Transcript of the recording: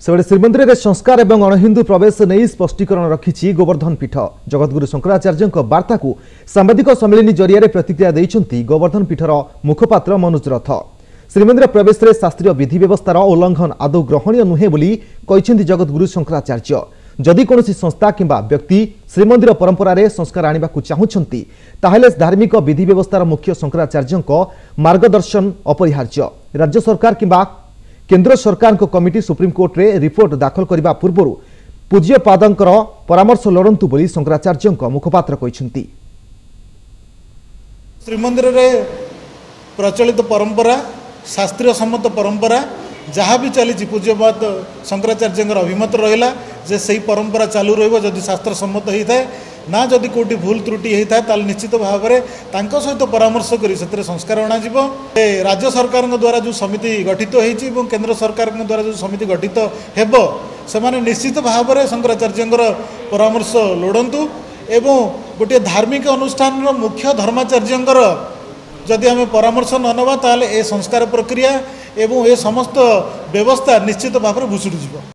सेबड़े श्रीमंदिर में संस्कार और अणहिंदू प्रवेश नहीं स्पष्टीकरण रखी गोवर्धन पीठ। जगतगुरु शंकराचार्य वार्ता को सांबादिक सम्मेलन जरिया प्रतिक्रिया देइछंती गोवर्धन पीठर मुखपात्र मनोज रथ। श्रीमंदिर प्रवेश में शास्त्रीय विधि व्यवस्थार उल्लंघन आदौ ग्रहणीय नुहे बोली कहिसेंती जगतगुरु शंकराचार्य। जदि कौनसी संस्था किंबा व्यक्ति श्रीमंदिर परंपरा रे संस्कार आने को चाहूंती ताहेले धार्मिक विधि व्यवस्थार मुख्य शंकराचार्य मार्गदर्शन अपरिहार्य। राज्य सरकार किंबा केंद्र सरकार को कमिटी सुप्रीमकोर्ट रे रिपोर्ट दाखल करने पूर्व पूज्य पादंकर परामर्श लोड़ंतु बोली शंकराचार्य मुखपात्र कहिसेंती। श्रीमंदिर रे प्रचलित परंपरा शास्त्रीय सम्मत परंपरा जहाँ भी चली पूज्यपाद शंकराचार्य अभिमत रहा जे सही परंपरा चालू रही शास्त्र सम्मत होता है ना जदि कौटी भूल त्रुटि होता है निश्चित भाव में सहित परामर्श कर संस्कार अणा राज्य सरकार द्वारा जो समिति गठित होती केंद्र सरकार द्वारा जो समिति गठित हेब से निश्चित भाव में शंकराचार्य परामर्श लोड़ंतु एवं गोटे धार्मिक अनुष्ठान मुख्य धर्माचार्य जदि आम परामर्श न नवा ताले ए संस्कार प्रक्रिया एवं ए समस्त व्यवस्था निश्चित भाव में भुसुड़ी।